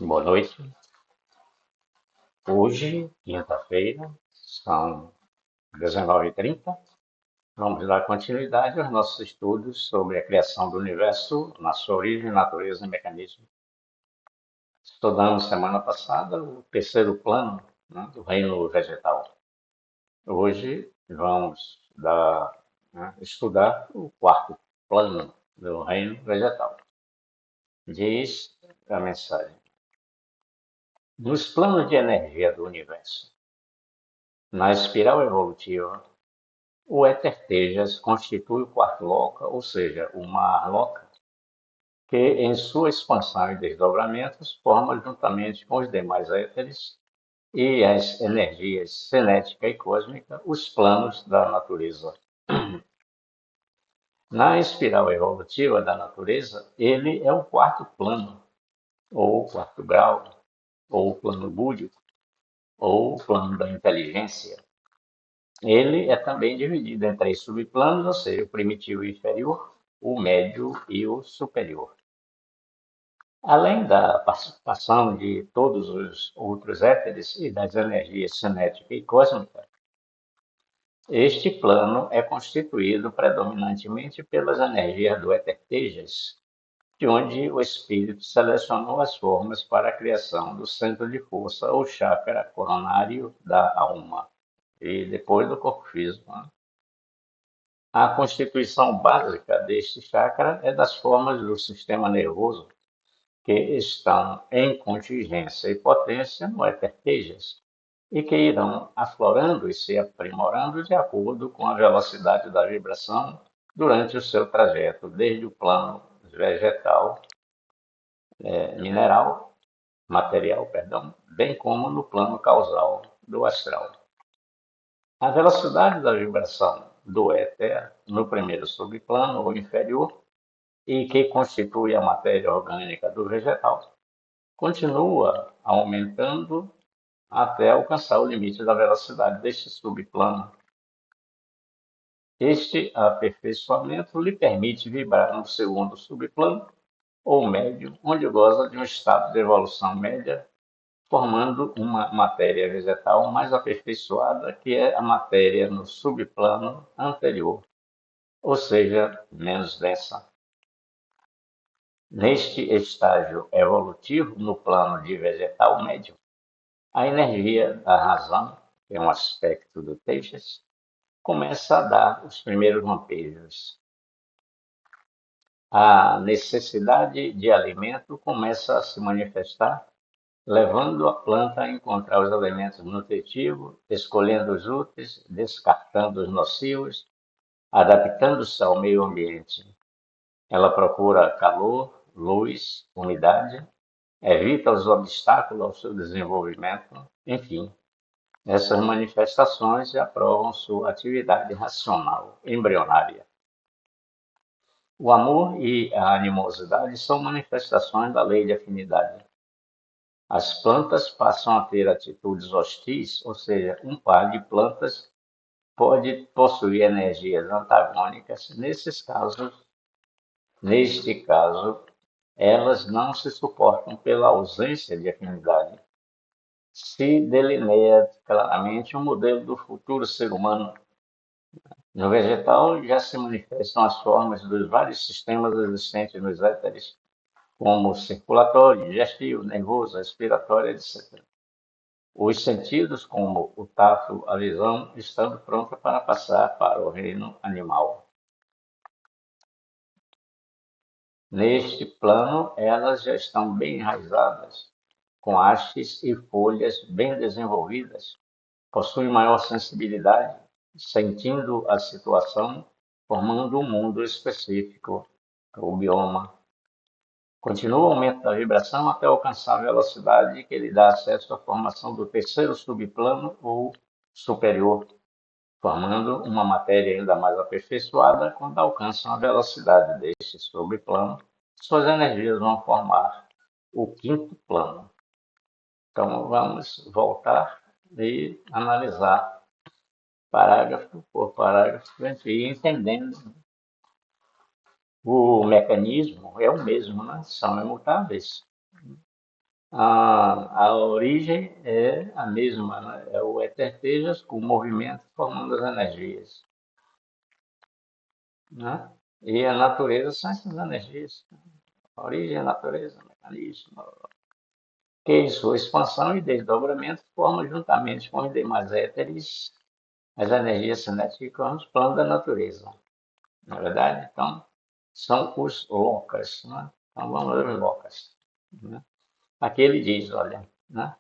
Boa noite. Hoje, quinta-feira, são 19h30. Vamos dar continuidade aos nossos estudos sobre a criação do universo, na sua origem, natureza e mecanismo. Estudamos semana passada o terceiro plano, né, do reino vegetal. Hoje estudar o quarto plano do reino vegetal. Diz a mensagem: nos planos de energia do universo, na espiral evolutiva, o éter Tejas constitui o quarto loca, ou seja, o mar loca, que em sua expansão e desdobramentos forma juntamente com os demais éteres e as energias cinética e cósmica os planos da natureza. Na espiral evolutiva da natureza, ele é o quarto plano, ou quarto grau, ou plano búdico, ou plano da inteligência. Ele é também dividido em três subplanos, ou seja, o primitivo e inferior, o médio e o superior. Além da participação de todos os outros éteres e das energias cinética e cósmica, este plano é constituído predominantemente pelas energias do éter Tejas, de onde o espírito selecionou as formas para a criação do centro de força ou chakra coronário da alma, e depois do corpo físico. A constituição básica deste chakra é das formas do sistema nervoso que estão em contingência e potência no éter Tejas e que irão aflorando e se aprimorando de acordo com a velocidade da vibração durante o seu trajeto, desde o plano vegetal, mineral, material, perdão, bem como no plano causal do astral. A velocidade da vibração do éter no primeiro subplano ou inferior, e que constitui a matéria orgânica do vegetal, continua aumentando até alcançar o limite da velocidade deste subplano. Este aperfeiçoamento lhe permite vibrar no segundo subplano ou médio, onde goza de um estado de evolução média, formando uma matéria vegetal mais aperfeiçoada que é a matéria no subplano anterior, ou seja, menos densa. Neste estágio evolutivo, no plano de vegetal médio, a energia da razão, que é um aspecto do Teixas, começa a dar os primeiros lampejos. A necessidade de alimento começa a se manifestar, levando a planta a encontrar os elementos nutritivos, escolhendo os úteis, descartando os nocivos, adaptando-se ao meio ambiente. Ela procura calor, luz, umidade, evita os obstáculos ao seu desenvolvimento, enfim, essas manifestações aprovam sua atividade racional embrionária. O amor e a animosidade são manifestações da lei de afinidade. As plantas passam a ter atitudes hostis, ou seja, um par de plantas pode possuir energias antagônicas. Neste caso, elas não se suportam pela ausência de afinidade. Se delineia claramente um modelo do futuro ser humano. No vegetal já se manifestam as formas dos vários sistemas existentes nos éteres, como o circulatório, digestivo, nervoso, respiratório, etc. Os sentidos, como o tato, a visão, estando prontos para passar para o reino animal. Neste plano, elas já estão bem enraizadas, com hastes e folhas bem desenvolvidas, possuem maior sensibilidade, sentindo a situação, formando um mundo específico, o bioma. Continua o aumento da vibração até alcançar a velocidade que lhe dá acesso à formação do terceiro subplano ou superior, formando uma matéria ainda mais aperfeiçoada. Quando alcançam a velocidade deste subplano, suas energias vão formar o quinto plano. Então vamos voltar e analisar parágrafo por parágrafo, para a gente ir entendendo. O mecanismo é o mesmo, né? São imutáveis. A origem é a mesma, né? É o éter-tejas com o movimento formando as energias, né? E a natureza são essas energias. A origem, a natureza, o mecanismo, que em sua expansão e desdobramento formam juntamente com os demais éteres as energias cinéticas nos planos da natureza. Na verdade, então, são os locas, né? Então, vamos ver os locas, né? Aqui ele diz, olha, né?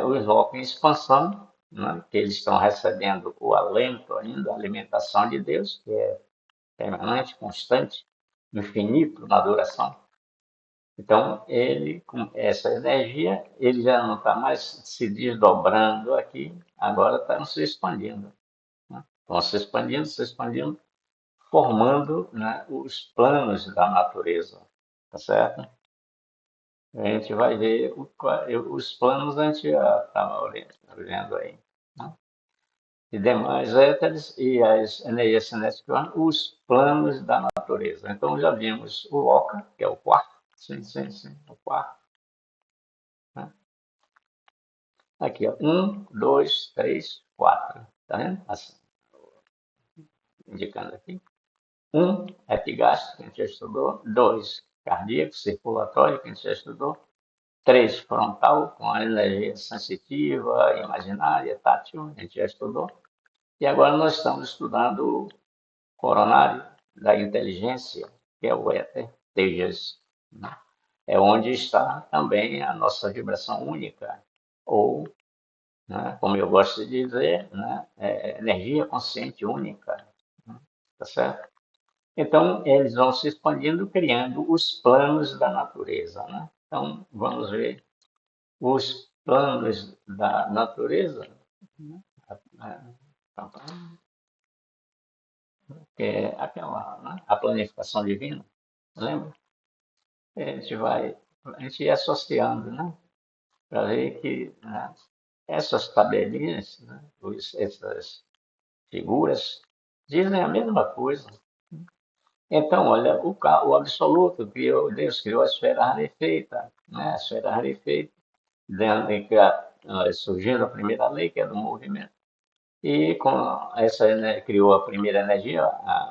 Os locos em expansão, né? Que eles estão recebendo o alento ainda, a alimentação de Deus, que é permanente, constante, infinito na duração. Então, ele, com essa energia, ele já não está mais se desdobrando aqui, agora está se expandindo, né? Estão se expandindo, formando, né, os planos da natureza, tá certo? A gente vai ver os planos a gente já estava vendo aí, né? E demais éteres e as energias cinéticas, os planos da natureza. Então já vimos o Oca, que é o quarto, sim, o quarto, né? Aqui, ó, um, dois, três, quatro, tá vendo? Assim, indicando aqui. Um, epigástrico, que a gente já estudou. Dois, cardíaco, circulatório, que a gente já estudou. Três, frontal, com a energia sensitiva, imaginária, tátil, a gente já estudou. E agora nós estamos estudando o coronário da inteligência, que é o éter Tejas, né? É onde está também a nossa vibração única, ou, né, como eu gosto de dizer, né, energia consciente única, né? Tá certo? Então, eles vão se expandindo, criando os planos da natureza, né? Então, vamos ver os planos da natureza, né? Que é aquela, né? A planificação divina, lembra? A gente ia associando, né? Para ver que, né, essas tabelinhas, né, essas figuras, dizem a mesma coisa. Então, olha, o absoluto criou, Deus criou a esfera rarefeita, né? A esfera rarefeita, dentro em que surgindo a primeira lei, que é do movimento. E com essa, né, criou a primeira energia,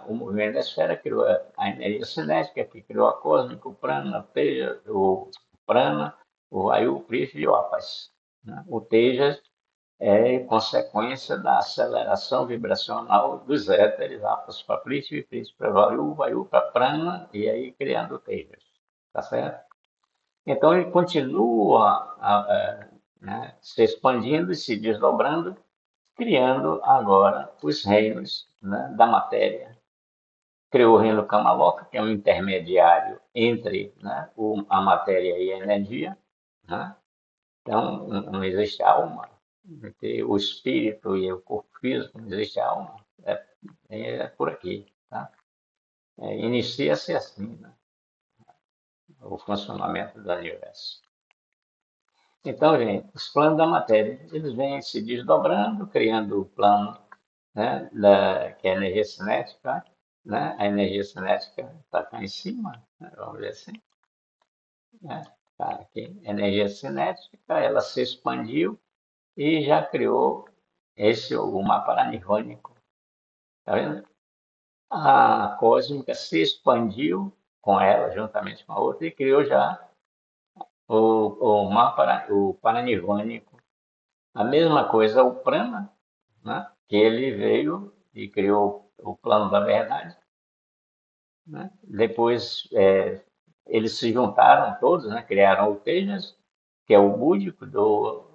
o movimento da esfera criou a energia cinética, que criou a cósmica, o prana, o prana, o vayu, o prishna e o apas, né? O tejas é consequência da aceleração vibracional dos éteres, apas para prishna, prishna para vayu, vayu para prana, e aí criando o tejas, tá certo? Então ele continua né, se expandindo e se desdobrando, criando agora os reinos, né, da matéria. Criou o reino Kamaloka, que é um intermediário entre, né, a matéria e a energia, né? Então, não existe alma, entre o espírito e o corpo físico, não existe alma. É por aqui, tá? Inicia-se assim, né, o funcionamento do universo. Então, gente, os planos da matéria, eles vêm se desdobrando, criando o plano, né, que é a energia cinética, né? A energia cinética está cá em cima, né? Vamos ver assim, né? Tá aqui. Energia cinética, ela se expandiu e já criou o mapa nirvânico, tá vendo? A cósmica se expandiu com ela, juntamente com a outra, e criou já o mapa, o paranirvânico. A mesma coisa o prana, né? Que ele veio e criou o plano da verdade, né? Depois eles se juntaram todos, né? Criaram o Tejas, que é o búdico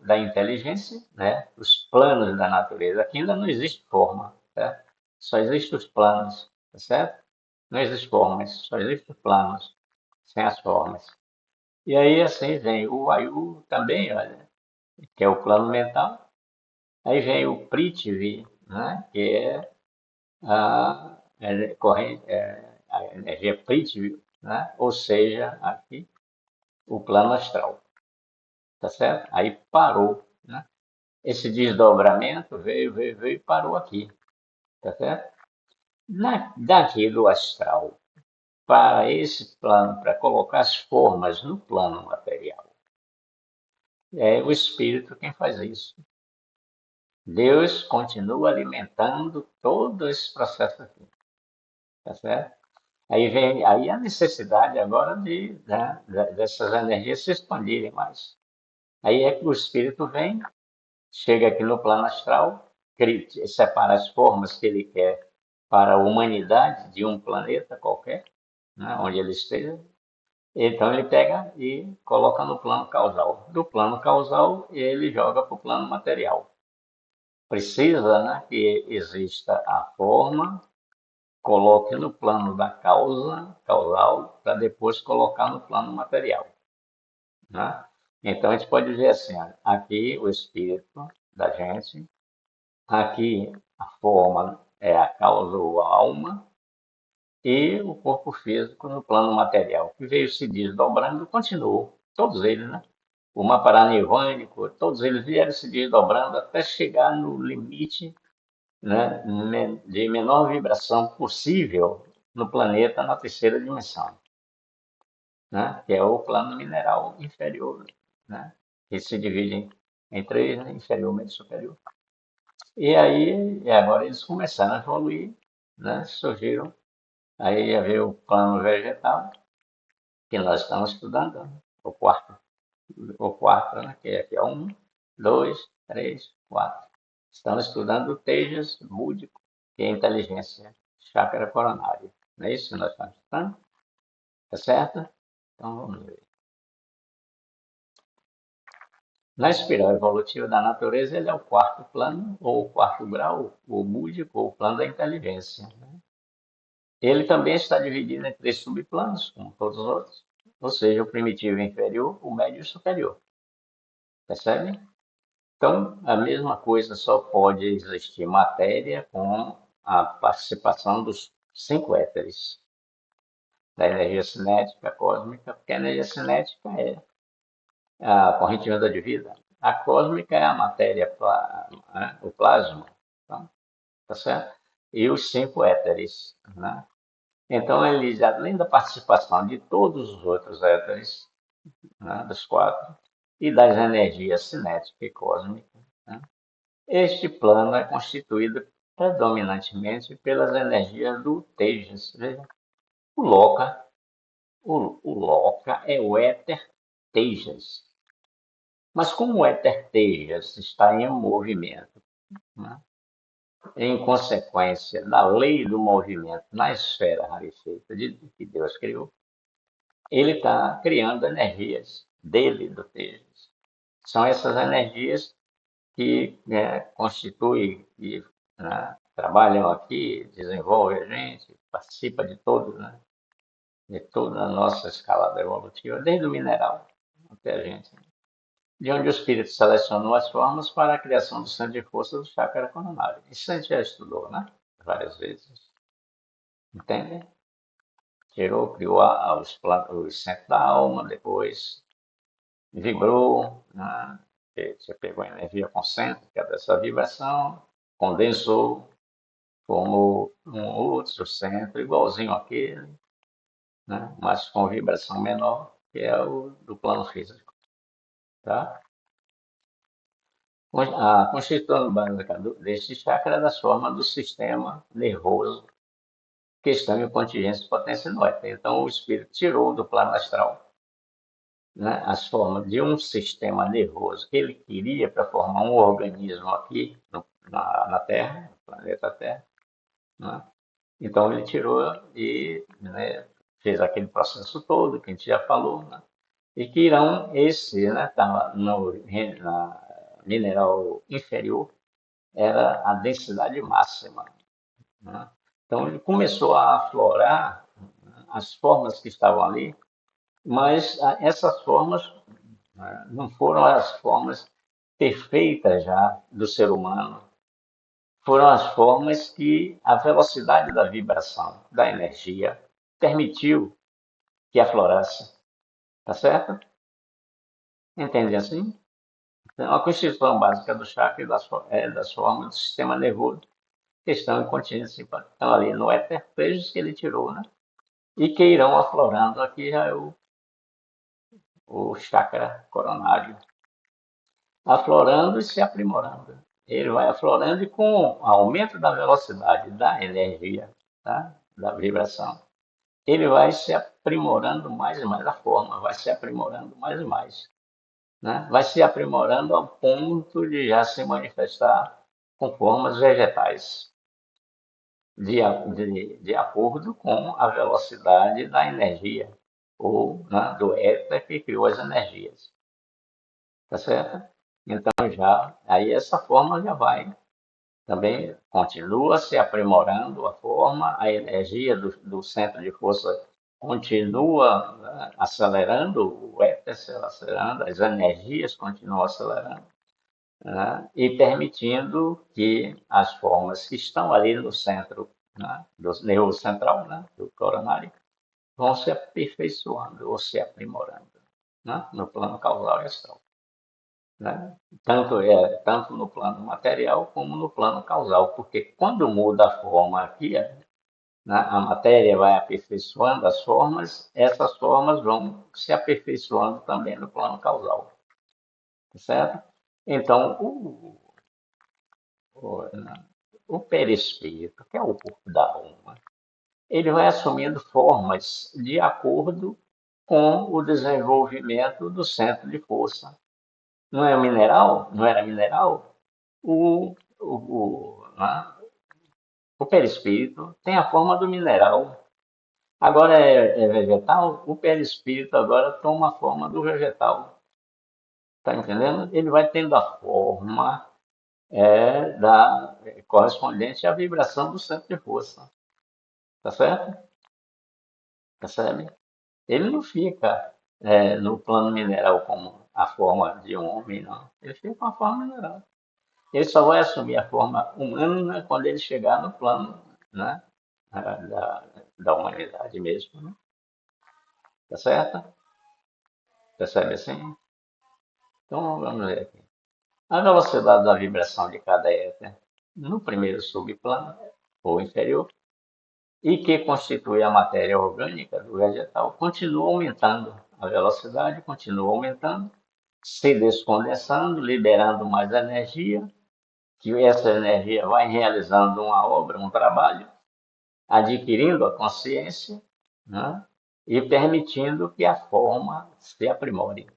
da inteligência, né? Os planos da natureza. Aqui ainda não existe forma, tá? Só existem os planos, tá certo? Não existe formas, só existem os planos, sem as formas. E aí assim vem o Vayu também, olha, que é o plano mental. Aí vem o Prithvi, né? Que é a energia Prithvi, né? Ou seja, aqui o plano astral, tá certo? Aí parou, né? Esse desdobramento veio e parou aqui, tá certo? Daqui do astral para esse plano, para colocar as formas no plano material, É o espírito quem faz isso. Deus continua alimentando todo esse processo aqui, tá certo? Aí vem aí a necessidade agora dessas energias se expandirem mais. Aí é que o espírito vem, chega aqui no plano astral, separa as formas que ele quer para a humanidade de um planeta qualquer, né, onde ele esteja. Então ele pega e coloca no plano causal. Do plano causal, ele joga para o plano material. Precisa, né, que exista a forma, coloque no plano da causa, causal, para depois colocar no plano material. Né? Então a gente pode dizer assim, ó, aqui o espírito da gente, aqui a forma é a causa ou a alma, e o corpo físico no plano material, que veio se desdobrando, continuou, todos eles, né? O Mahaparinirvânico, todos eles vieram se desdobrando até chegar no limite, né, de menor vibração possível no planeta na terceira dimensão, né, que é o plano mineral inferior, né, que se divide em três, né, inferior, médio e superior. E aí, agora eles começaram a evoluir, né, surgiram, aí já veio o plano vegetal, que nós estamos estudando, né, o quarto, né, que aqui é um, dois, três, quatro. Estamos estudando o Tejas búdico, que é a inteligência chakra coronário. Não é isso que nós estamos estudando? Tá certo? Então vamos ver. Na espiral evolutiva da natureza, ele é o quarto plano, ou o quarto grau, o búdico, ou o plano da inteligência. Né? Ele também está dividido em três subplanos, como todos os outros, ou seja, o primitivo inferior, o médio e o superior. Percebe? Então, a mesma coisa só pode existir matéria com a participação dos cinco éteres, da energia cinética cósmica, porque a energia cinética é a corrente onda de vida. A cósmica é a matéria, né, o plasma, então, tá certo? E os cinco éteres, né? Então, eles, além da participação de todos os outros éteres, né, dos quatro, e das energias cinética e cósmica, né, este plano é constituído predominantemente pelas energias do Tejas. Veja, o Loka, o Loka é o éter Tejas. Mas como o éter Tejas está em movimento, né, em consequência da lei do movimento na esfera rarefeita que Deus criou, ele está criando energias dele, do Tejas. São essas energias que, né, constituem e, né, trabalham aqui, desenvolvem a gente, participa de todo, né, de toda a nossa escalada evolutiva, desde o mineral até a gente, né, de onde o espírito selecionou as formas para a criação do centro de força do chakra coronário. Isso a gente já estudou, né? Várias vezes. Entende? Tirou, criou os centros da alma, depois vibrou, né? Você pegou a energia concêntrica dessa vibração, condensou, formou um outro centro igualzinho àquele, né? Mas com vibração menor, que é o do plano físico. Tá? A constituição básica deste chakra é das formas do sistema nervoso que estão em contingência de potência enorme. Então, o espírito tirou do plano astral, né, as formas de um sistema nervoso que ele queria para formar um organismo aqui na Terra, no planeta Terra. Né? Então ele tirou e, né, fez aquele processo todo que a gente já falou, né? E que irão esse, né, tá na mineral inferior, era a densidade máxima. Né? Então ele começou a aflorar, né, as formas que estavam ali, mas essas formas, né, não foram as formas perfeitas já do ser humano, foram as formas que a velocidade da vibração, da energia, permitiu que aflorasse. Tá certo? Entende assim? Então, a constituição básica do chakra é das formas do sistema nervoso que estão em contingência, estão ali no éter, que ele tirou, né? E que irão aflorando. Aqui já é o chakra coronário, aflorando e se aprimorando. Ele vai aflorando e com o aumento da velocidade da energia, tá? Da vibração, ele vai se aprimorando mais e mais, a forma vai se aprimorando mais e mais, né? Vai se aprimorando ao ponto de já se manifestar com formas vegetais, de acordo com a velocidade da energia, ou né, do éter que criou as energias, tá certo? Então já, aí essa forma já vai, também continua se aprimorando a forma, a energia do centro de força continua, né, acelerando, o éter acelerando, as energias continuam acelerando, né, e permitindo que as formas que estão ali no centro, né, do nervo central, né, do coronário, vão se aperfeiçoando ou se aprimorando, né, no plano causal e astral, né? Tanto no plano material como no plano causal, porque quando muda a forma aqui, né, a matéria vai aperfeiçoando as formas, essas formas vão se aperfeiçoando também no plano causal, tá certo? Então, né, o perispírito, que é o corpo da alma, ele vai assumindo formas de acordo com o desenvolvimento do centro de força. Não é mineral? Não era mineral? Né, o perispírito tem a forma do mineral. Agora é vegetal, o perispírito agora toma a forma do vegetal. Está entendendo? Ele vai tendo a forma correspondente à vibração do centro de força. Tá certo? Percebe? Ele não fica no plano mineral como a forma de um homem, não. Ele fica com a forma mineral. Ele só vai assumir a forma humana quando ele chegar no plano, né, da humanidade mesmo. Né? Tá certo? Percebe assim? Então vamos ver aqui. A velocidade da vibração de cada éter no primeiro subplano, ou inferior, e que constitui a matéria orgânica do vegetal, continua aumentando. A velocidade continua aumentando, se descondensando, liberando mais energia, que essa energia vai realizando uma obra, um trabalho, adquirindo a consciência, né? E permitindo que a forma se aprimore.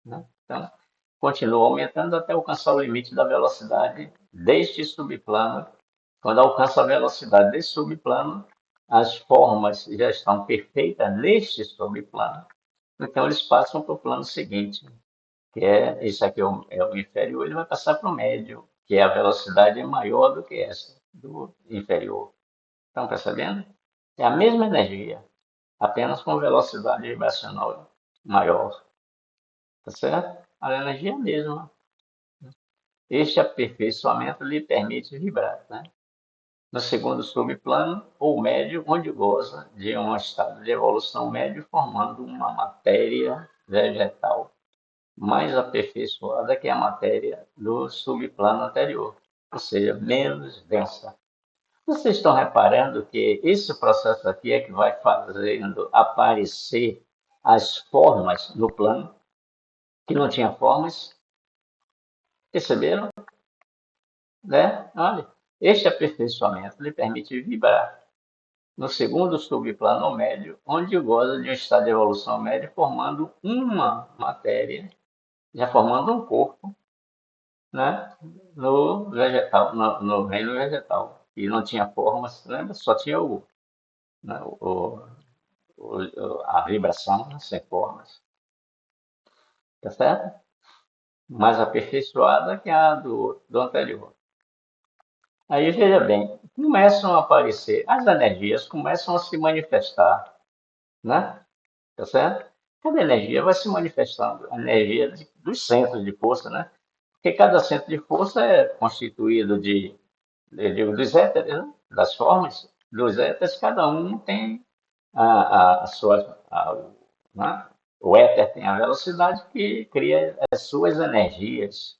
Né? Então, continua aumentando até alcançar o limite da velocidade deste subplano. Quando alcança a velocidade desse subplano, as formas já estão perfeitas neste subplano. Então, eles passam para o plano seguinte, que é esse aqui é o inferior, ele vai passar para o médio, que é a velocidade maior do que essa, do inferior. Estão percebendo? É a mesma energia, apenas com velocidade vibracional maior. Tá certo? A energia é a mesma. Este aperfeiçoamento lhe permite vibrar, né? No segundo subplano, ou médio, onde goza de um estado de evolução médio, formando uma matéria vegetal mais aperfeiçoada que a matéria do subplano anterior, ou seja, menos densa. Vocês estão reparando que esse processo aqui é que vai fazendo aparecer as formas no plano, que não tinha formas, perceberam? Né? Olha, este aperfeiçoamento lhe permite vibrar no segundo subplano médio, onde goza de um estado de evolução médio, formando uma matéria, já formando um corpo, né? No vegetal, no reino vegetal. E não tinha formas, lembra? Só tinha né? A vibração, né? Sem formas. Tá certo? Mais aperfeiçoada que a do anterior. Aí veja bem, começam a aparecer, as energias começam a se manifestar, né? Tá certo? Cada energia vai se manifestando, a energia dos centros de força, né? Porque cada centro de força é constituído dos éteres, né? Das formas dos éteres, cada um tem a sua, né? O éter tem a velocidade que cria as suas energias.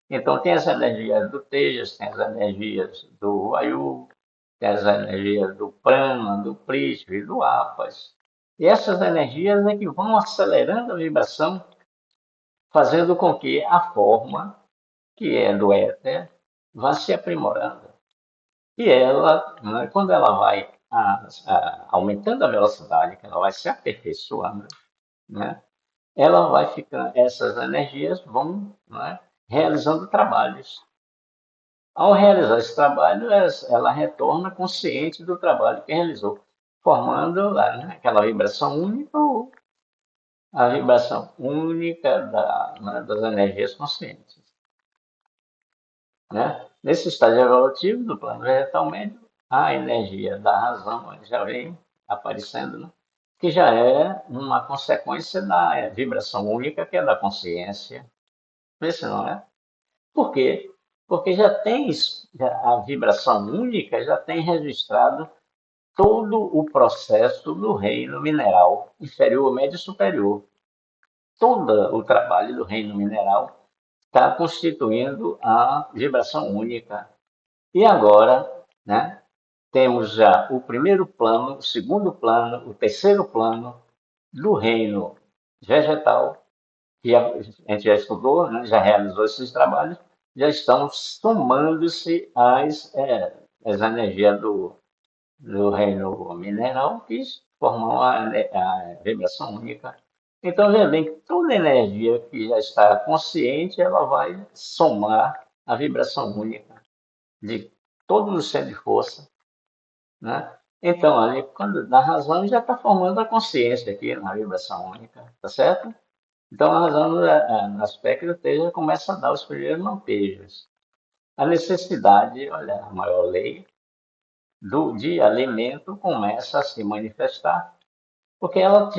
Então, tem as energias do Tejas, tem as energias do Vayu, tem as energias do Prana, do Prithvi, do Apas. E essas energias é que vão acelerando a vibração, fazendo com que a forma que é do éter, vai se aprimorando. E ela, né, quando ela vai aumentando a velocidade, que ela vai se aperfeiçoando, né, ela vai ficar, essas energias vão, né, realizando trabalhos. Ao realizar esse trabalho, ela retorna consciente do trabalho que realizou, formando né, aquela vibração única, ou a vibração única né, das energias conscientes. Né? Nesse estágio evolutivo do plano vegetal médio, a energia da razão já vem aparecendo, né? Que já é uma consequência da vibração única, que é da consciência. Vê se não é? Por quê? Porque a vibração única já tem registrado todo o processo do reino mineral, inferior, médio e superior. Todo o trabalho do reino mineral está constituindo a vibração única. E agora, né, temos já o primeiro plano, o segundo plano, o terceiro plano do reino vegetal, que a gente já estudou, né, já realizou esses trabalhos, já estão somando-se as energias do reino mineral, que formam a vibração única. Então, veja bem que toda energia que já está consciente, ela vai somar a vibração única de todos os centros de força, né? Então, ali, quando na razão já está formando a consciência aqui na vibração única, tá certo? Então, a razão no aspecto esteja começa a dar os primeiros lampejos. A necessidade, olha, a maior lei de alimento começa a se manifestar, porque ela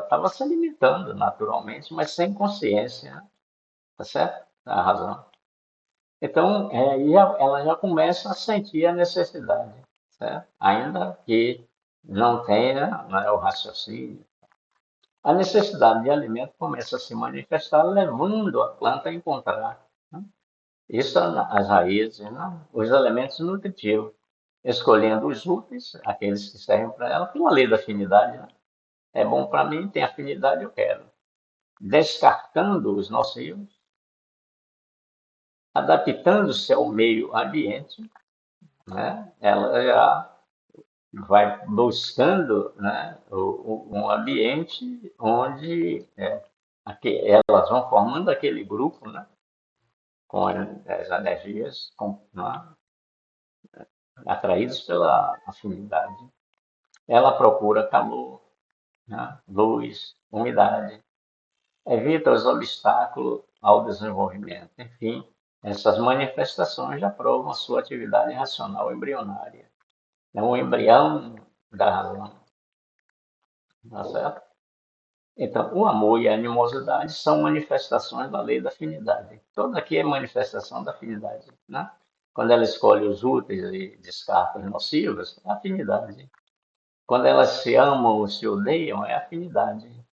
estava se alimentando naturalmente, mas sem consciência, tá certo? A razão. Então, ela já começa a sentir a necessidade, certo? Ainda que não tenha, né, o raciocínio. A necessidade de alimento começa a se manifestar, levando a planta a encontrar, né, isso as raízes, né, os elementos nutritivos, escolhendo os úteis, aqueles que servem para ela, com a lei da afinidade. Né? É bom para mim, tem afinidade, eu quero. Descartando os nocivos, adaptando-se ao meio ambiente, né? Ela já vai buscando, né, um ambiente onde elas vão formando aquele grupo, né, com as energias né, atraídas pela afinidade. Ela procura calor, né, luz, umidade, evita os obstáculos ao desenvolvimento. Enfim, essas manifestações já provam a sua atividade racional embrionária. É um embrião da razão, tá certo? Então, o amor e a animosidade são manifestações da lei da afinidade. Toda aqui é manifestação da afinidade, né? Quando ela escolhe os úteis e descarta os nocivos, é afinidade. Quando elas se amam ou se odeiam, é afinidade,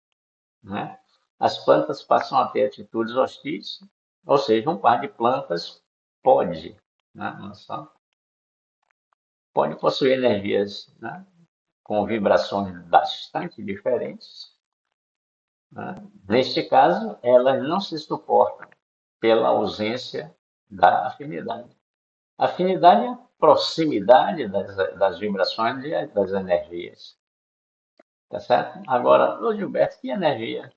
né? As plantas passam a ter atitudes hostis, ou seja, um par de plantas pode, né? Pode possuir energias, né, com vibrações bastante diferentes. Né? Neste caso, elas não se suportam pela ausência da afinidade. A afinidade é a proximidade das vibrações e das energias. Tá certo? Agora, no Gilberto, que energia?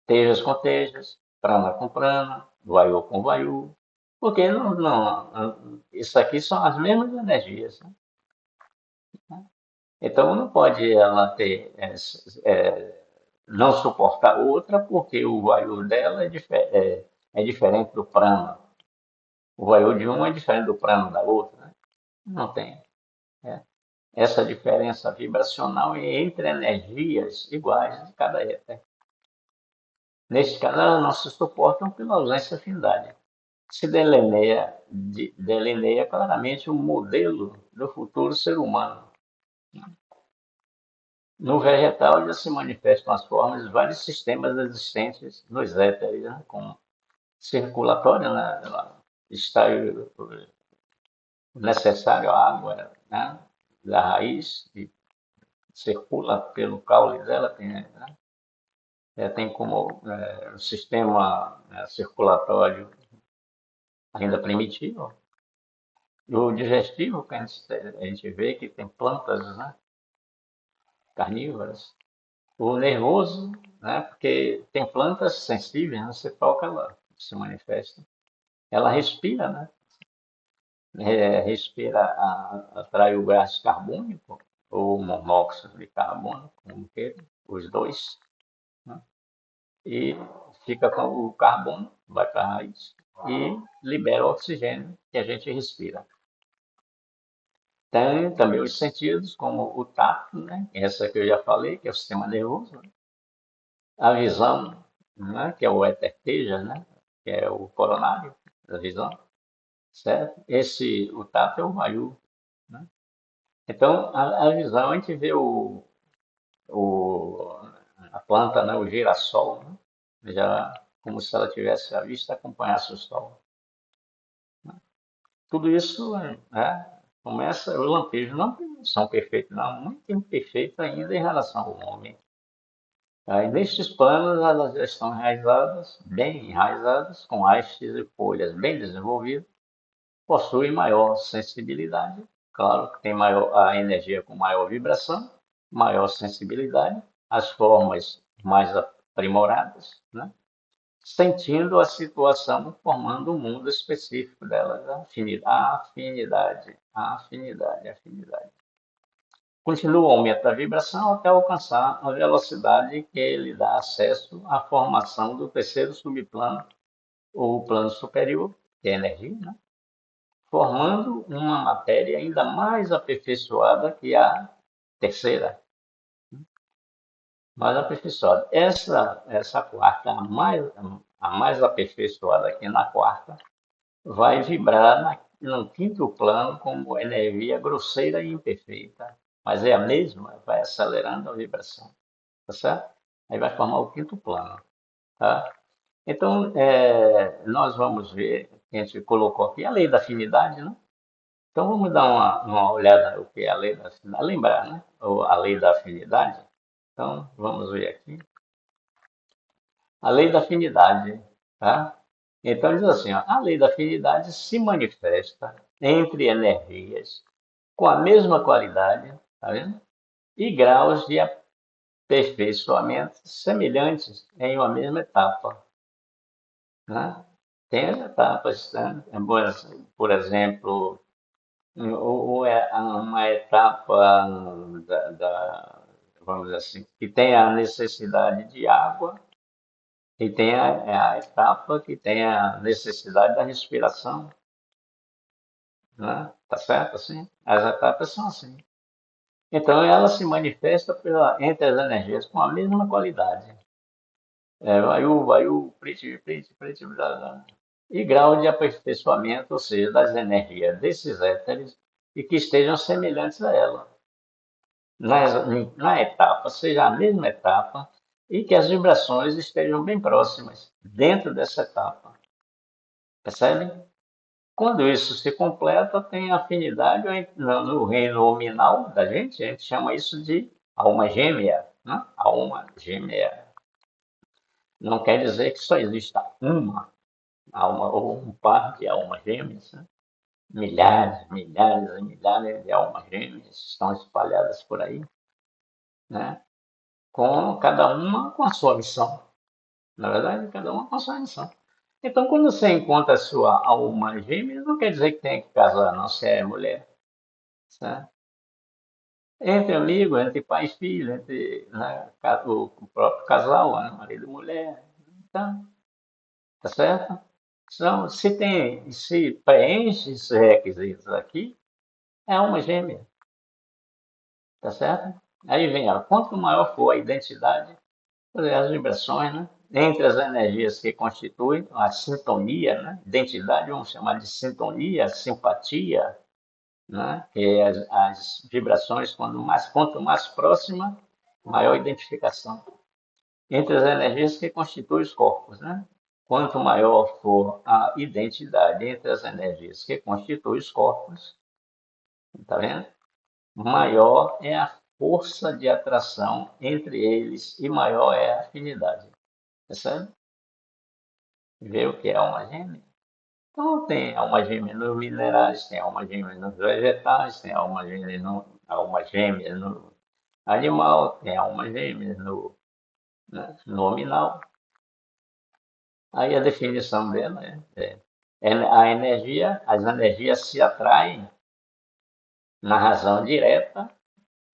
Tejas com tejas, prana com prana, vaiu com vaiu. Porque isso aqui são as mesmas energias. Né? Então, não pode ela ter não suportar outra, porque o vaiu dela é diferente do prana. O vaiu de uma é diferente do prana da outra. Né? Não tem. É. Essa diferença vibracional é entre energias iguais de cada éter. Neste caso, elas não se suportam pela ausência de afinidade. Se delineia claramente o modelo do futuro ser humano. No vegetal já se manifestam as formas de vários sistemas existentes nos éteres, né? Como circulatório, né? Está necessário a água, né, da raiz, e circula pelo caule dela, tem, né, tem como o sistema circulatório ainda primitivo. O digestivo, que a gente vê que tem plantas, né, carnívoras. O nervoso, né, porque tem plantas sensíveis, né, você toca, ela se manifesta. Ela respira, né? Respira, atrai o gás carbônico ou monóxido de carbono, como queira, os dois, né? E fica com o carbono, vai para a raiz e libera o oxigênio que a gente respira. Tem também os sentidos, como o tato, né? Essa que eu já falei, que é o sistema nervoso, né? A visão, né? Que é o eterteja, né? Que é o coronário da visão, certo? O tato é o vayu, né? Então, a visão, a gente vê o, a planta, né? O girassol, né? Já como se ela tivesse a vista acompanhasse o sol. Tudo isso começa, os lampejos não são perfeitos, não, muito imperfeitos ainda em relação ao homem. Aí, nestes planos, elas já estão enraizadas, bem enraizadas, com hastes e folhas bem desenvolvidas, possuem maior sensibilidade, claro que tem maior, a energia com maior vibração, maior sensibilidade, as formas mais aprimoradas, né? Sentindo a situação, formando um mundo específico delas, a afinidade. Continua o aumento da vibração até alcançar a velocidade que lhe dá acesso à formação do terceiro subplano, ou plano superior, que é a energia, né? Formando uma matéria ainda mais aperfeiçoada que a terceira, mais aperfeiçoada. Essa quarta, a mais aperfeiçoada aqui na quarta, vai vibrar no quinto plano como energia grosseira e imperfeita, mas é a mesma, vai acelerando a vibração, tá certo? Aí vai formar o quinto plano, tá? Então, nós vamos ver, a gente colocou aqui a lei da afinidade, né? Então, vamos dar uma olhada no que é a lei da afinidade, lembrar, né? Ou a lei da afinidade. Então, vamos ver aqui. A lei da afinidade, tá? Então, diz assim, ó, a lei da afinidade se manifesta entre energias com a mesma qualidade, tá vendo? E graus de aperfeiçoamento semelhantes em uma mesma etapa, né? Tem as etapas, né? Por exemplo, ou é uma etapa vamos dizer assim, que tem a necessidade de água e tem a etapa que tem a necessidade da respiração, né? Tá certo assim? As etapas são assim. Então ela se manifesta entre as energias com a mesma qualidade. Vai o priti, blá, blá. E grau de aperfeiçoamento, ou seja, das energias desses éteres e que estejam semelhantes a ela. Na etapa, seja a mesma etapa, e que as vibrações estejam bem próximas dentro dessa etapa. Percebem? Quando isso se completa, tem afinidade no reino nominal da gente, a gente chama isso de alma gêmea, né? Alma gêmea. Não quer dizer que só exista uma alma ou um par de almas gêmeas, né? Milhares, milhares e milhares de almas gêmeas estão espalhadas por aí, né? Com cada uma com a sua missão. Na verdade, cada uma com a sua missão. Então, quando você encontra a sua alma gêmea, não quer dizer que tem que casar, não, se é mulher. Certo? Entre amigos, entre pai e filho, entre, né, o próprio casal, né, marido e mulher. Então, tá certo? Então, se preenche esses requisitos aqui, é alma gêmea, tá certo? Aí vem, ó, quanto maior for a identidade, as vibrações, né? Entre as energias que constituem a sintonia, né? Identidade, vamos chamar de sintonia, simpatia, né? Que é as vibrações, quanto mais próxima, maior identificação. Entre as energias que constituem os corpos, né? Quanto maior for a identidade entre as energias que constituem os corpos, tá vendo? Maior é a força de atração entre eles e maior é a afinidade. Percebe? Vê o que é alma gêmea? Então, tem alma gêmea nos minerais, tem alma gêmea nos vegetais, tem alma gêmea no animal, tem alma gêmea no, né, nominal. Aí a definição dela a energia, as energias se atraem na razão direta,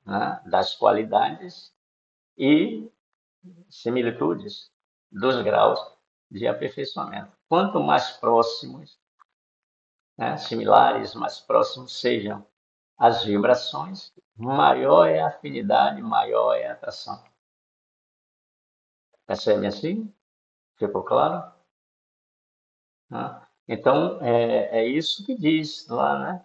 né, das qualidades e similitudes dos graus de aperfeiçoamento. Quanto mais próximos, né, similares, mais próximos sejam as vibrações, maior é a afinidade, maior é a atração. Percebe assim? Ficou claro? Então, é isso que diz lá, né?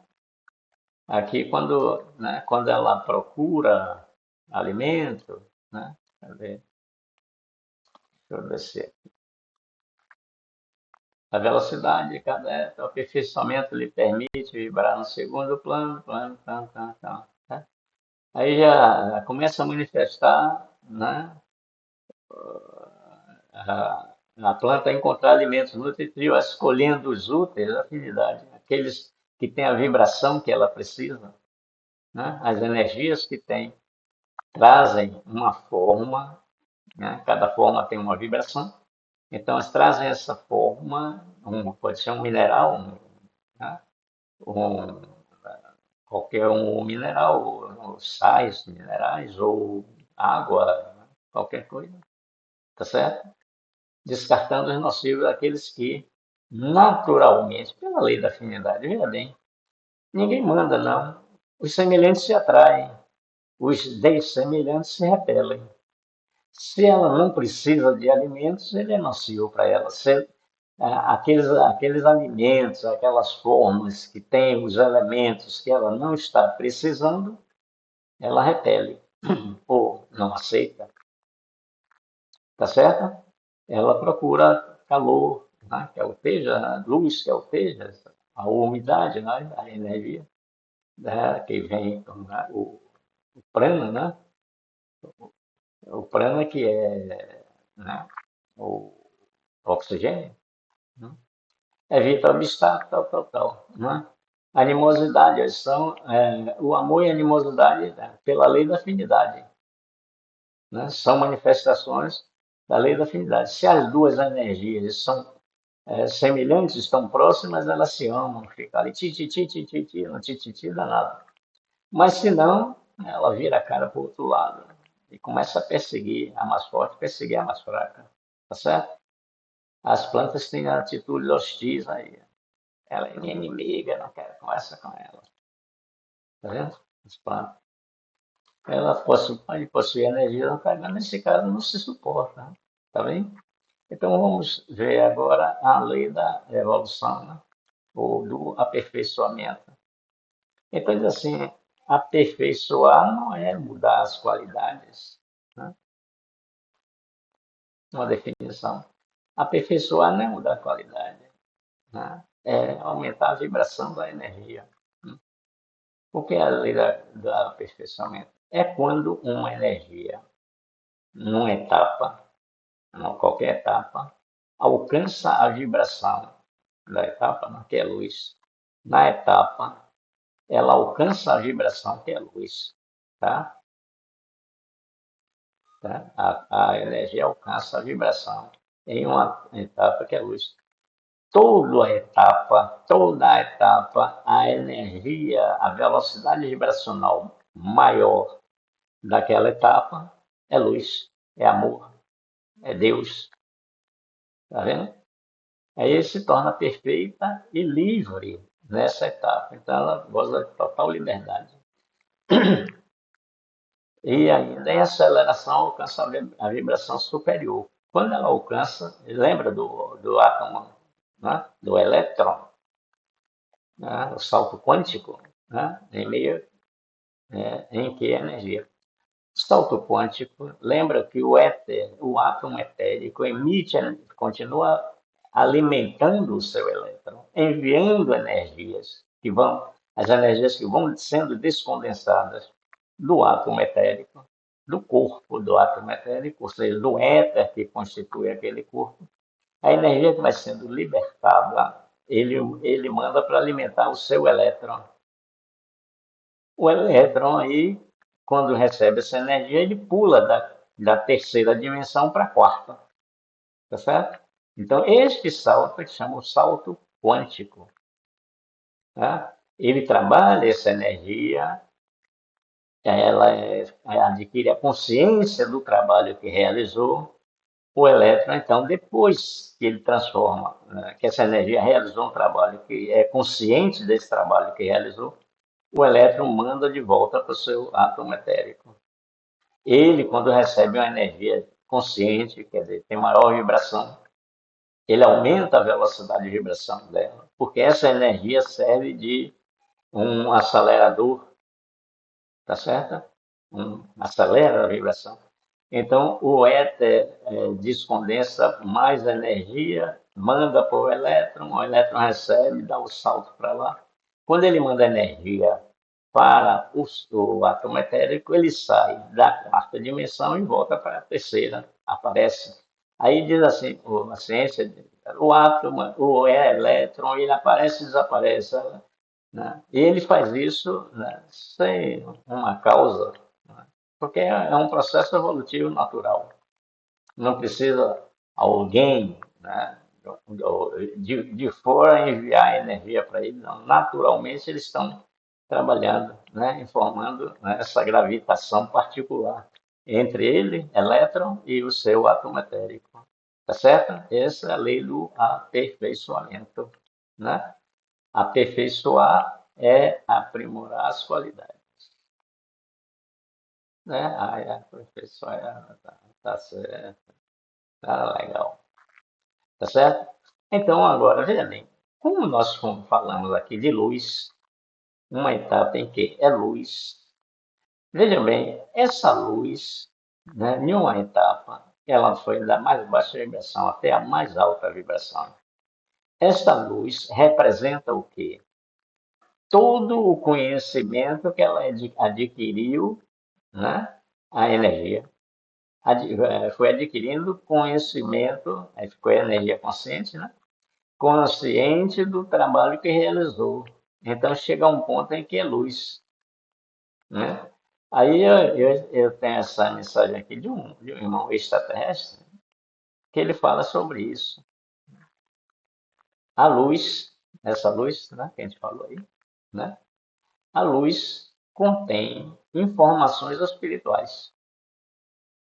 Aqui, quando ela procura alimento, né? Deixa eu descer. A velocidade de cada aperfeiçoamento lhe permite vibrar no segundo plano, tá? Aí já começa a manifestar, né? A planta a encontrar alimentos nutritivos, escolhendo os úteis, afinidade, aqueles que têm a vibração que ela precisa, né? As energias que tem, trazem uma forma, né? Cada forma tem uma vibração, então elas trazem essa forma, pode ser um mineral, né? um, qualquer um mineral, ou sais minerais, ou água, né? Qualquer coisa, tá certo? Descartando os nocivos daqueles que, naturalmente, pela lei da afinidade, veja bem, ninguém manda, não. Os semelhantes se atraem, os dessemelhantes se repelem. Se ela não precisa de alimentos, ele é nocivo para ela. Se, aqueles alimentos, aquelas formas que têm os elementos que ela não está precisando, ela repele ou não aceita, tá certo? Ela procura calor, né? Que alteja, luz que alteja, a umidade, né? A energia, né? Que vem o prana, né? O prana que é, né? O oxigênio, né? Evita obstáculos, tal, né? Animosidade, o amor e a animosidade, né? Pela lei da afinidade, né? São manifestações da lei da afinidade. Se as duas energias são semelhantes, estão próximas, elas se amam, ficam ali no tititi danado. Mas se não, ela vira a cara para o outro lado e começa a perseguir a mais forte, perseguir a mais fraca, tá certo? As plantas têm atitudes hostis aí. Ela é minha inimiga, não quero conversa com ela, tá vendo? As plantas. Ela pode possuir energia, mas nesse caso não se suporta, tá vendo? Então vamos ver agora a lei da evolução, né? Ou do aperfeiçoamento. Então diz assim, aperfeiçoar não é mudar as qualidades, né? Uma definição. Aperfeiçoar não é mudar a qualidade, né? É aumentar a vibração da energia. Né? O que é a lei do aperfeiçoamento? É quando uma energia, numa etapa, em qualquer etapa, alcança a vibração da etapa, né, que é luz. Na etapa, ela alcança a vibração que é luz, tá? Tá? A energia alcança a vibração em uma etapa que é luz. Toda a etapa, a energia, a velocidade vibracional maior daquela etapa é luz, é amor, é Deus, tá vendo? Aí se torna perfeita e livre nessa etapa. Então ela goza de total liberdade. E ainda em aceleração alcança a vibração superior. Quando ela alcança, lembra do átomo, né? Do elétron, né? O salto quântico, né? Em que energia. O salto quântico lembra que o éter, o átomo etérico, continua alimentando o seu elétron, enviando energias as energias que vão sendo descondensadas do átomo etérico, do corpo do átomo etérico, ou seja, do éter que constitui aquele corpo. A energia que vai sendo libertada, ele manda para alimentar o seu elétron. O elétron aí, quando recebe essa energia, ele pula da terceira dimensão para a quarta, tá certo? Então, este salto que chama o salto quântico. Tá? Ele trabalha essa energia, adquire a consciência do trabalho que realizou. O elétron, então, depois que ele transforma, né, que essa energia realizou um trabalho, que é consciente desse trabalho que realizou, o elétron manda de volta para o seu átomo etérico. Ele, quando recebe uma energia consciente, quer dizer, tem maior vibração, ele aumenta a velocidade de vibração dela, porque essa energia serve de um acelerador, tá certo? Acelera a vibração. Então, o éter descondensa mais energia, manda para o elétron recebe, dá o salto para lá. Quando ele manda energia para o átomo etérico, ele sai da quarta dimensão e volta para a terceira, aparece. Aí diz assim, a ciência, o átomo, o elétron, ele aparece e desaparece. Né? E ele faz isso, né, sem uma causa, né, porque é um processo evolutivo natural. Não precisa alguém, né, de fora enviar energia para ele, não. Naturalmente eles estão trabalhando, né, informando, né, essa gravitação particular entre ele, elétron, e o seu átomo etérico. Tá certo? Essa é a lei do aperfeiçoamento. Né? Aperfeiçoar é aprimorar as qualidades. Né? Aperfeiçoar, tá certo, tá legal. Tá certo? Então, agora, veja bem, como nós falamos aqui de luz, uma etapa em que é luz, veja bem, essa luz, né, em uma etapa, ela foi da mais baixa vibração até a mais alta vibração. Esta luz representa o quê? Todo o conhecimento que ela adquiriu, né? A energia foi adquirindo conhecimento, aí ficou a energia consciente, né? Consciente do trabalho que realizou. Então chega a um ponto em que é luz, né? Aí eu tenho essa mensagem aqui de um irmão extraterrestre que ele fala sobre isso. A luz, essa luz, né, que a gente falou aí, né? A luz contém informações espirituais.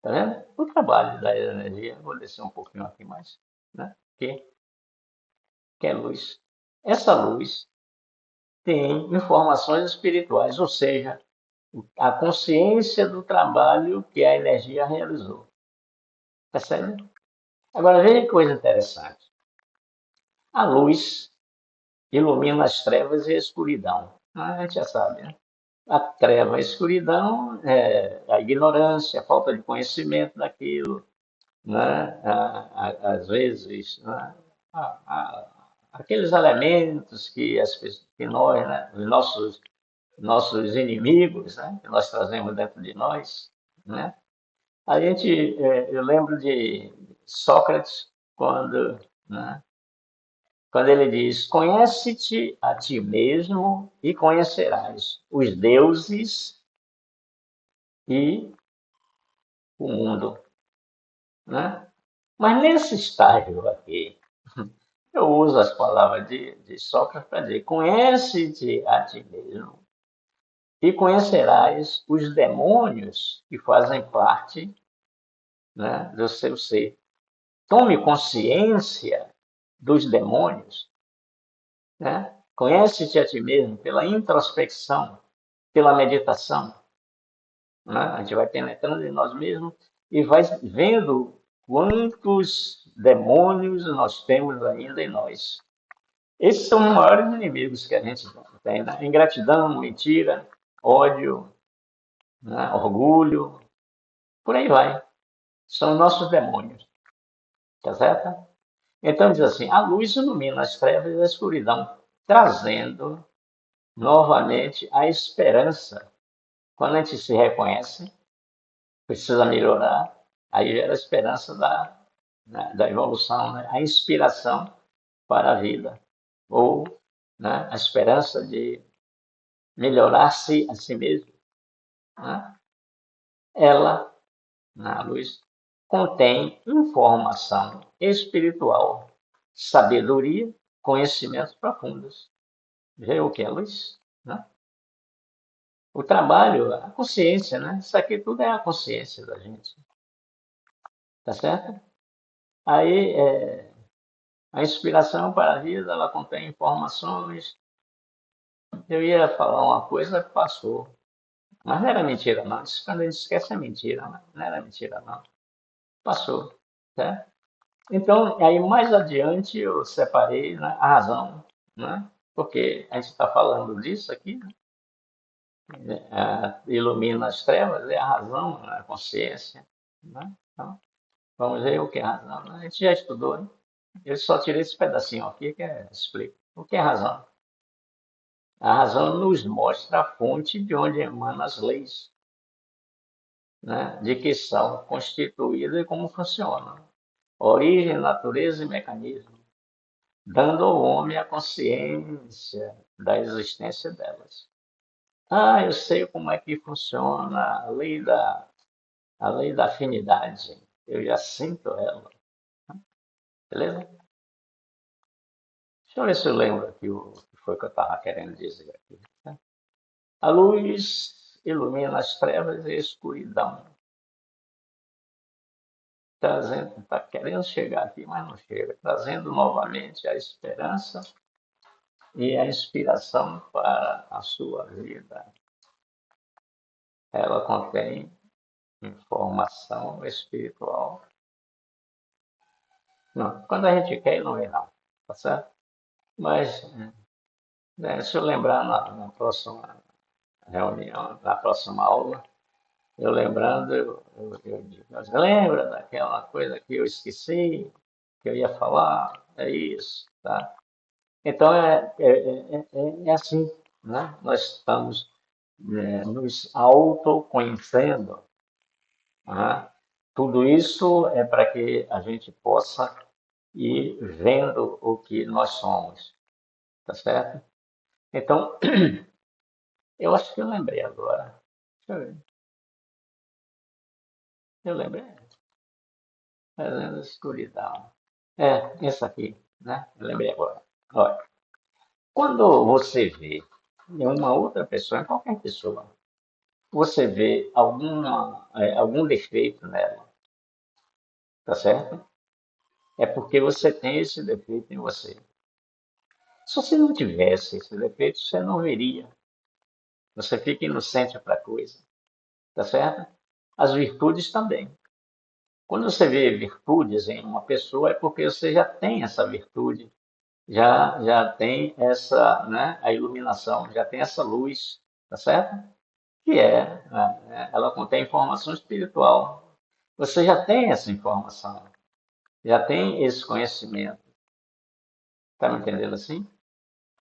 Tá vendo? O trabalho da energia, vou descer um pouquinho aqui mais, né? Que é luz. Essa luz tem informações espirituais, ou seja, a consciência do trabalho que a energia realizou. Percebe? Agora veja que coisa interessante. A luz ilumina as trevas e a escuridão. A gente já sabe, né? A treva, a escuridão, é a ignorância, a falta de conhecimento daquilo, né? Às vezes, né? Aqueles elementos que nós, né? Os nossos inimigos, né? Que nós trazemos dentro de nós, né? Eu lembro de Sócrates né? Quando ele diz: conhece-te a ti mesmo e conhecerás os deuses e o mundo, né? Mas nesse estágio aqui, eu uso as palavras de Sócrates para dizer: conhece-te a ti mesmo e conhecerás os demônios que fazem parte, né, do seu ser. Tome consciência dos demônios, né? Conhece-te a ti mesmo pela introspecção, pela meditação. Né? A gente vai penetrando em nós mesmos e vai vendo quantos demônios nós temos ainda em nós. Esses são os maiores inimigos que a gente tem, né? Ingratidão, mentira, ódio, né? Orgulho, por aí vai. São nossos demônios, tá certo? Então diz assim, a luz ilumina as trevas e a escuridão, trazendo novamente a esperança, Quando a gente se reconhece, precisa melhorar, aí gera a esperança da evolução, né? A inspiração para a vida, ou, né, a esperança de melhorar-se a si mesmo. Né? Ela, na luz, contém informação espiritual, sabedoria, conhecimentos profundos. Vê o que é luz? Né? O trabalho, a consciência, né? Isso aqui tudo é a consciência da gente, tá certo? Aí, a inspiração para a vida, ela contém informações. Eu ia falar uma coisa que passou, mas não era mentira, não. Isso quando a gente esquece é mentira, né? Não era mentira, não. Passou, tá? Então, aí mais adiante eu separei, né, a razão, né? Porque a gente está falando disso aqui, né? Ilumina as trevas, é a razão, a consciência, né? Então, vamos ver o que é razão, né? A gente já estudou, né? Eu só tirei esse pedacinho aqui que explica. O que é razão? A razão nos mostra a fonte de onde emanam as leis, né? De que são constituídas e como funcionam. Origem, natureza e mecanismo, dando ao homem a consciência da existência delas. Ah, eu sei como é que funciona a lei da afinidade. Eu já sinto ela. Beleza? Deixa eu ver se eu lembro aqui o que foi que eu estava querendo dizer aqui. Né? A luz ilumina as trevas e a escuridão. Trazendo, está querendo chegar aqui, mas não chega. Trazendo novamente a esperança e a inspiração para a sua vida. Ela contém informação espiritual. Não, quando a gente quer, não vem não, tá certo? Mas, se eu lembrar na próxima reunião, na próxima aula, eu lembrando, eu digo, mas lembra daquela coisa que eu esqueci, que eu ia falar? É isso, tá? Então, é assim, né? Nós estamos, nos autoconhecendo, né? Tudo isso é para que a gente possa ir vendo o que nós somos, tá certo? Então, eu acho que eu lembrei agora. Deixa eu ver. Eu lembrei. Fazendo escuridão. Essa aqui, né? Eu lembrei agora. Olha, quando você vê em uma outra pessoa, em qualquer pessoa, você vê algum defeito nela, tá certo? É porque você tem esse defeito em você. Se você não tivesse esse defeito, você não veria. Você fica inocente para a coisa, tá certo? As virtudes também. Quando você vê virtudes em uma pessoa, é porque você já tem essa virtude, já tem essa, né, a iluminação, já tem essa luz, tá certo? Que ela contém informação espiritual. Você já tem essa informação, já tem esse conhecimento. Tá me entendendo assim?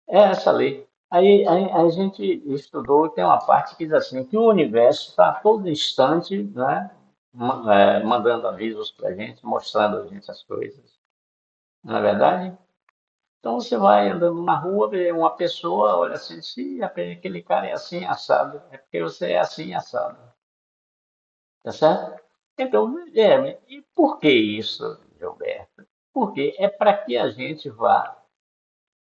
É essa lei. Aí a gente estudou, tem uma parte que diz assim, que o universo está a todo instante, né, mandando avisos para a gente, mostrando a gente as coisas. Não é verdade? Então você vai andando na rua, vê uma pessoa, olha assim, se aquele cara é assim assado, é porque você é assim assado. Tá certo? Então, e por que isso, Gilberto? Porque é para que a gente vá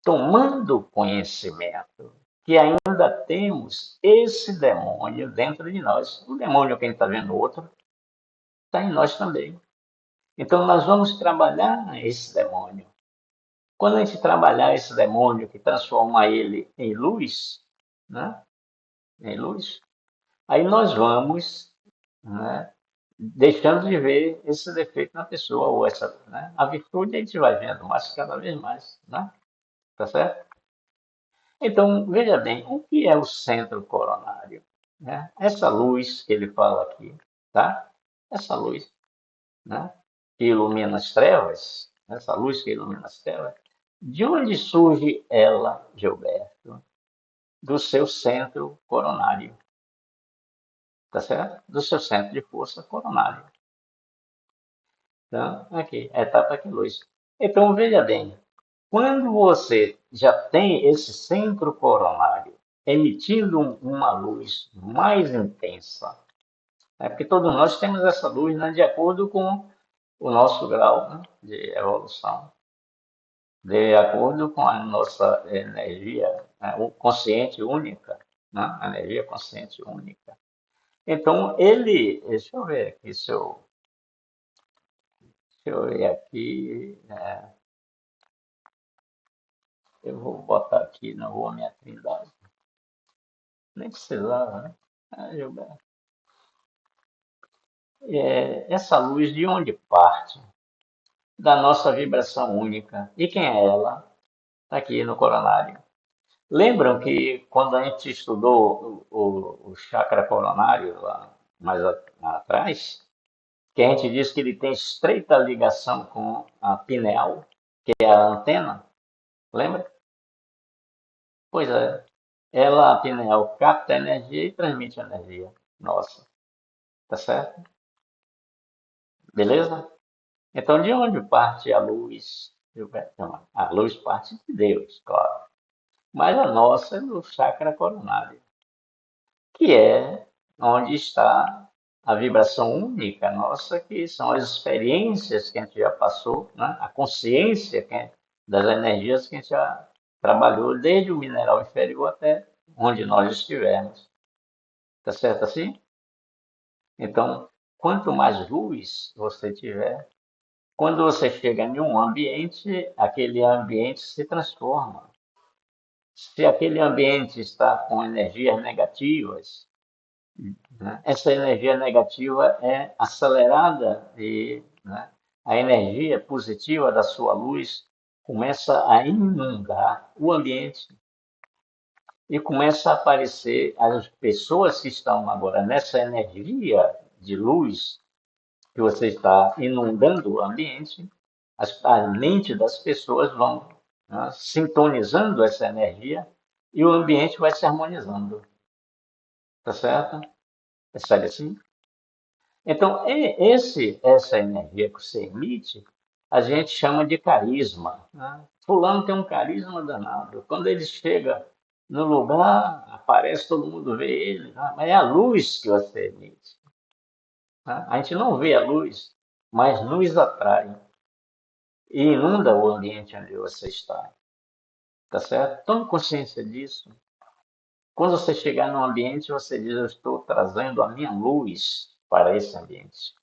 tomando conhecimento que ainda temos esse demônio dentro de nós. O demônio, quem está vendo o outro, está em nós também. Então, nós vamos trabalhar esse demônio. Quando a gente trabalhar esse demônio, que transforma ele em luz, né? Em luz, aí nós vamos, né, deixando de ver esse defeito na pessoa, ou essa, né? A virtude a gente vai vendo mais cada vez mais, né? Tá certo? Então, veja bem, o que é o centro coronário? Né? Essa luz que ele fala aqui, tá? Essa luz, né? Que ilumina as trevas, essa luz que ilumina as trevas, de onde surge ela, Gilberto? Do seu centro coronário. tá certo? Do seu centro de força coronário. Então, aqui, a etapa aqui, luz. Então, veja bem, quando você já tem esse centro coronário emitindo uma luz mais intensa, porque todos nós temos essa luz, né, de acordo com o nosso grau, né, de evolução, de acordo com a nossa energia, né, o consciente única, né, a energia consciente única. Então, deixa eu ver aqui deixa eu ver aqui, eu vou botar aqui, não vou minha trindade, nem precisava, né? Gilberto, essa luz de onde parte? Da nossa vibração única. E quem é ela? Está aqui no coronário. Lembram que quando a gente estudou o chakra coronário lá mais atrás, que a gente disse que ele tem estreita ligação com a pineal, que é a antena? Lembra? Pois é. Ela, a pineal, capta energia e transmite energia. Nossa, tá certo? Beleza? Então, de onde parte a luz? Não, a luz parte de Deus, claro. Mas a nossa é no chakra coronário, que é onde está a vibração única nossa, que são as experiências que a gente já passou, né? A consciência das energias que a gente já trabalhou desde o mineral inferior até onde nós estivermos. Tá certo assim? Então, quanto mais luz você tiver, quando você chega em um ambiente, aquele ambiente se transforma. Se aquele ambiente está com energias negativas, né, essa energia negativa é acelerada e, né, a energia positiva da sua luz começa a inundar o ambiente e começa a aparecer as pessoas que estão agora nessa energia de luz que você está inundando o ambiente, a mente das pessoas vão, né, sintonizando essa energia e o ambiente vai se harmonizando, tá certo? Percebe assim? Então, essa energia que você emite, a gente chama de carisma, né? Fulano tem um carisma danado. Quando ele chega no lugar, aparece, todo mundo vê ele, né? Mas é a luz que você emite, né? A gente não vê a luz, mas nos atrai e inunda o ambiente onde você está. Tá certo? Tome consciência disso. Quando você chegar num ambiente, você diz: eu estou trazendo a minha luz para esse ambiente.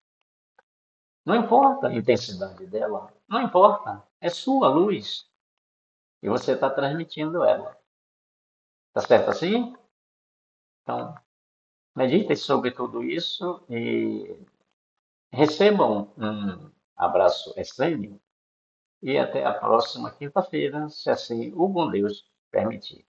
Não importa a intensidade dela, não importa. É sua luz e você está transmitindo ela. Tá certo assim? Então, meditem sobre tudo isso e recebam um abraço extremo e até a próxima quinta-feira, se assim o bom Deus permitir.